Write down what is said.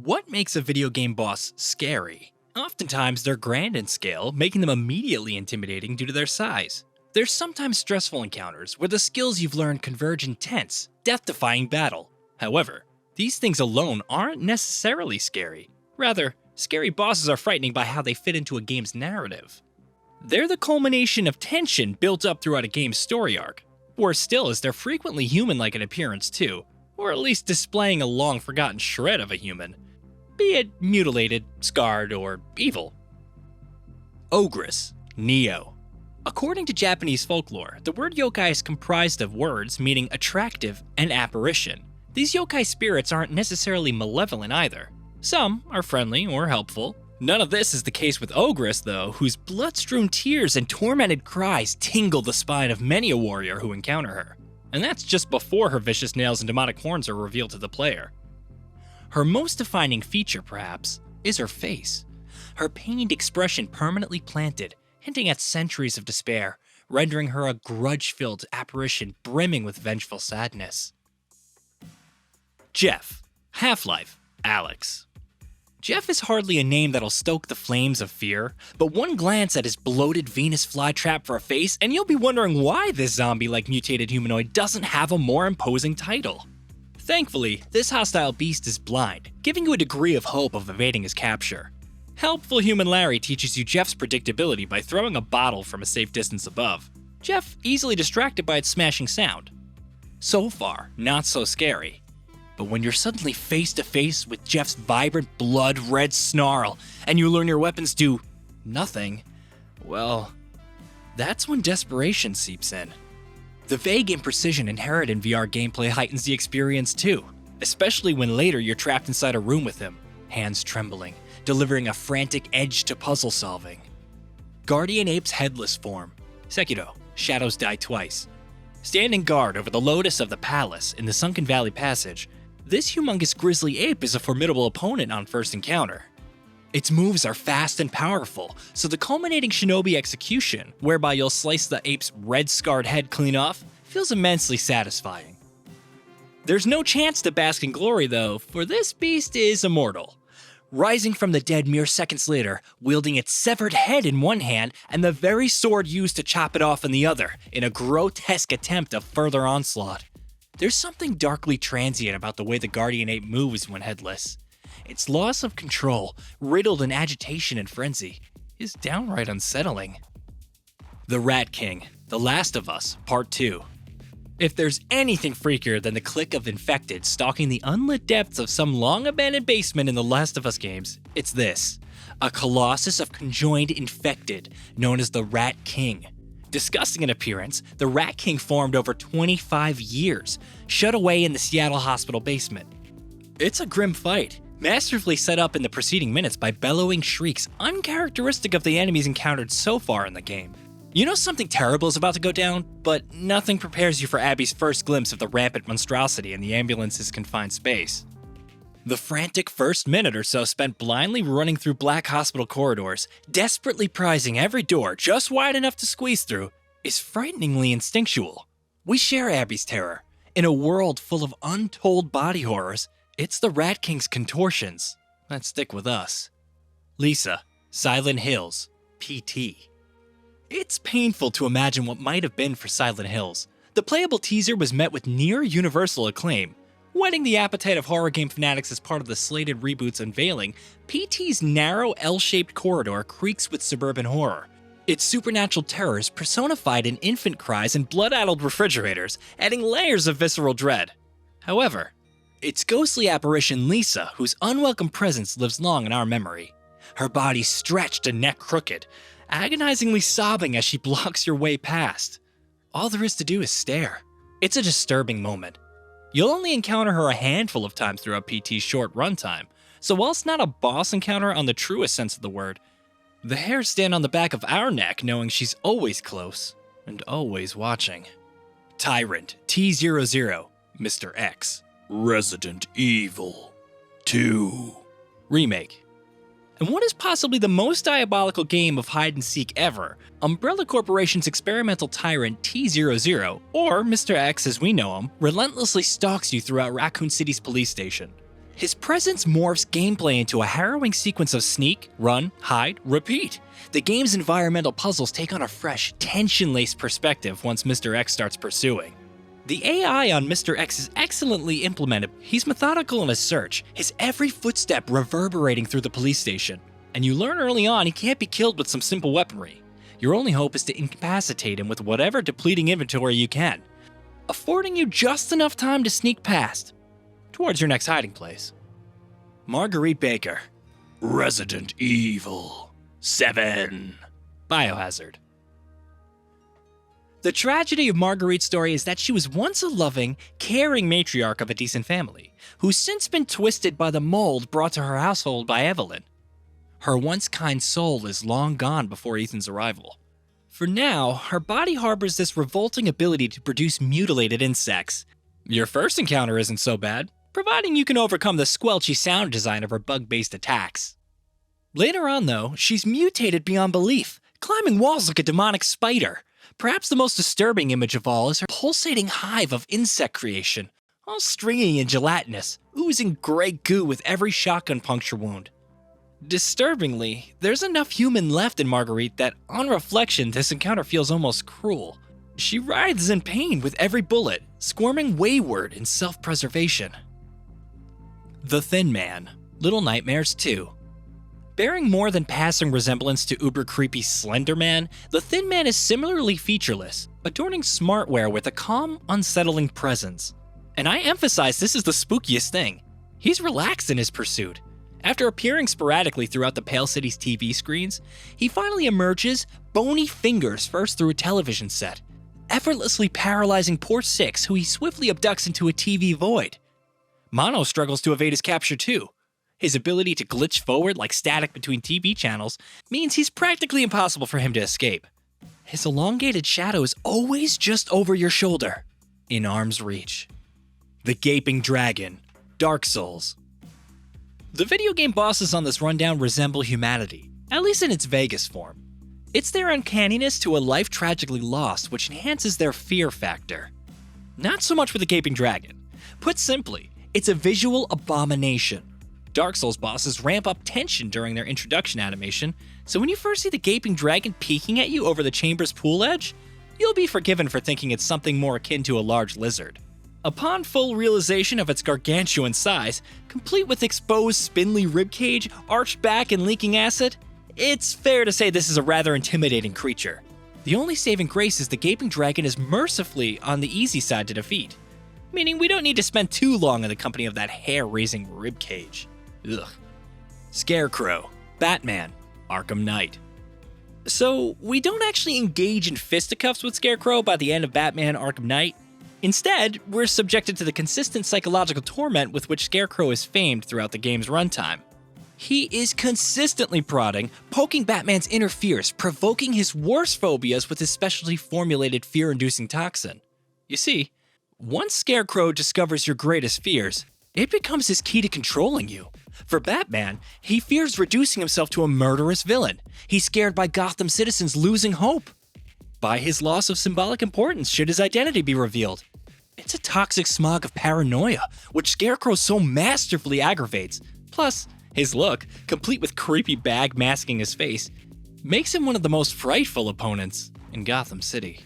What makes a video game boss scary? Oftentimes, they're grand in scale, making them immediately intimidating due to their size. There's sometimes stressful encounters where the skills you've learned converge in tense, death-defying battle. However, these things alone aren't necessarily scary. Rather, scary bosses are frightening by how they fit into a game's narrative. They're the culmination of tension built up throughout a game's story arc. Worse still is they're frequently human-like in appearance too, or at least displaying a long-forgotten shred of a human, be it mutilated, scarred, or evil. Ogress, Neo. According to Japanese folklore, the word yokai is comprised of words meaning attractive and apparition. These yokai spirits aren't necessarily malevolent either. Some are friendly or helpful. None of this is the case with Ogress, though, whose blood-strewn tears and tormented cries tingle the spine of many a warrior who encounter her. And that's just before her vicious nails and demonic horns are revealed to the player. Her most defining feature, perhaps, is her face. Her pained expression permanently planted, hinting at centuries of despair, rendering her a grudge-filled apparition brimming with vengeful sadness. Jeff, Half-Life, Alex. Jeff is hardly a name that'll stoke the flames of fear, but one glance at his bloated Venus flytrap for a face and you'll be wondering why this zombie-like mutated humanoid doesn't have a more imposing title. Thankfully, this hostile beast is blind, giving you a degree of hope of evading his capture. Helpful human Larry teaches you Jeff's predictability by throwing a bottle from a safe distance above. Jeff easily distracted by its smashing sound. So far, not so scary. But when you're suddenly face to face with Jeff's vibrant blood-red snarl and you learn your weapons do nothing, well, that's when desperation seeps in. The vague imprecision inherent in VR gameplay heightens the experience too, especially when later you're trapped inside a room with him, hands trembling, delivering a frantic edge to puzzle solving. Guardian Ape's Headless form. Sekiro, Shadows Die Twice. Standing guard over the Lotus of the Palace in the Sunken Valley Passage, this humongous grizzly ape is a formidable opponent on first encounter. Its moves are fast and powerful, so the culminating shinobi execution, whereby you'll slice the ape's red-scarred head clean off, feels immensely satisfying. There's no chance to bask in glory though, for this beast is immortal. Rising from the dead mere seconds later, wielding its severed head in one hand and the very sword used to chop it off in the other, in a grotesque attempt of further onslaught. There's something darkly transient about the way the Guardian Ape moves when headless. Its loss of control, riddled in agitation and frenzy, is downright unsettling. The Rat King, The Last of Us, Part 2. If there's anything freakier than the clique of infected stalking the unlit depths of some long-abandoned basement in the Last of Us games, it's this. A colossus of conjoined infected, known as the Rat King. Disgusting in appearance, the Rat King formed over 25 years, shut away in the Seattle hospital basement. It's a grim fight, masterfully set up in the preceding minutes by bellowing shrieks uncharacteristic of the enemies encountered so far in the game. You know something terrible is about to go down, but nothing prepares you for Abby's first glimpse of the rampant monstrosity in the ambulance's confined space. The frantic first minute or so spent blindly running through black hospital corridors, desperately prizing every door just wide enough to squeeze through, is frighteningly instinctual. We share Abby's terror. In a world full of untold body horrors, it's the Rat King's contortions that stick with us. Lisa, Silent Hills, PT. It's painful to imagine what might have been for Silent Hills. The playable teaser was met with near universal acclaim. Whetting the appetite of horror game fanatics as part of the slated reboot's unveiling, PT's narrow L-shaped corridor creaks with suburban horror. Its supernatural terrors personified in infant cries and blood-addled refrigerators, adding layers of visceral dread. However, it's ghostly apparition Lisa, whose unwelcome presence lives long in our memory. Her body stretched and neck crooked, agonizingly sobbing as she blocks your way past. All there is to do is stare. It's a disturbing moment. You'll only encounter her a handful of times throughout PT's short runtime, so whilst not a boss encounter on the truest sense of the word, the hairs stand on the back of our neck knowing she's always close and always watching. Tyrant, T00, Mr. X. Resident Evil 2. Remake. In what is possibly the most diabolical game of hide-and-seek ever, Umbrella Corporation's experimental tyrant T00, or Mr. X as we know him, relentlessly stalks you throughout Raccoon City's police station. His presence morphs gameplay into a harrowing sequence of sneak, run, hide, repeat. The game's environmental puzzles take on a fresh, tension-laced perspective once Mr. X starts pursuing. The AI on Mr. X is excellently implemented. He's methodical in his search, his every footstep reverberating through the police station. And you learn early on he can't be killed with some simple weaponry. Your only hope is to incapacitate him with whatever depleting inventory you can, affording you just enough time to sneak past towards your next hiding place. Marguerite Baker, Resident Evil 7, Biohazard. The tragedy of Marguerite's story is that she was once a loving, caring matriarch of a decent family, who's since been twisted by the mold brought to her household by Evelyn. Her once kind soul is long gone before Ethan's arrival. For now, her body harbors this revolting ability to produce mutilated insects. Your first encounter isn't so bad, providing you can overcome the squelchy sound design of her bug-based attacks. Later on though, she's mutated beyond belief, climbing walls like a demonic spider. Perhaps the most disturbing image of all is her pulsating hive of insect creation, all stringy and gelatinous, oozing gray goo with every shotgun puncture wound. Disturbingly, there's enough human left in Marguerite that, on reflection, this encounter feels almost cruel. She writhes in pain with every bullet, squirming wayward in self-preservation. The Thin Man, Little Nightmares 2. Bearing more than passing resemblance to uber-creepy Slender Man, the Thin Man is similarly featureless, adorning smartware with a calm, unsettling presence. And I emphasize this is the spookiest thing. He's relaxed in his pursuit. After appearing sporadically throughout the Pale City's TV screens, he finally emerges, bony fingers first through a television set, effortlessly paralyzing poor Six, who he swiftly abducts into a TV void. Mono struggles to evade his capture too. His ability to glitch forward like static between TV channels means he's practically impossible for him to escape. His elongated shadow is always just over your shoulder, in arm's reach. The Gaping Dragon, Dark Souls. The video game bosses on this rundown resemble humanity, at least in its vaguest form. It's their uncanniness to a life tragically lost which enhances their fear factor. Not so much with the Gaping Dragon. Put simply, it's a visual abomination. Dark Souls bosses ramp up tension during their introduction animation, so when you first see the Gaping Dragon peeking at you over the chamber's pool edge, you'll be forgiven for thinking it's something more akin to a large lizard. Upon full realization of its gargantuan size, complete with exposed spindly ribcage, arched back, and leaking acid, it's fair to say this is a rather intimidating creature. The only saving grace is the Gaping Dragon is mercifully on the easy side to defeat, meaning we don't need to spend too long in the company of that hair-raising ribcage. Ugh. Scarecrow, Batman, Arkham Knight. So, we don't actually engage in fisticuffs with Scarecrow by the end of Batman Arkham Knight. Instead, we're subjected to the consistent psychological torment with which Scarecrow is famed throughout the game's runtime. He is consistently prodding, poking Batman's inner fears, provoking his worst phobias with his specially formulated fear-inducing toxin. You see, once Scarecrow discovers your greatest fears, it becomes his key to controlling you. For Batman, he fears reducing himself to a murderous villain. He's scared by Gotham citizens losing hope, by his loss of symbolic importance should his identity be revealed. It's a toxic smog of paranoia, which Scarecrow so masterfully aggravates. Plus, his look, complete with creepy bag masking his face, makes him one of the most frightful opponents in Gotham City.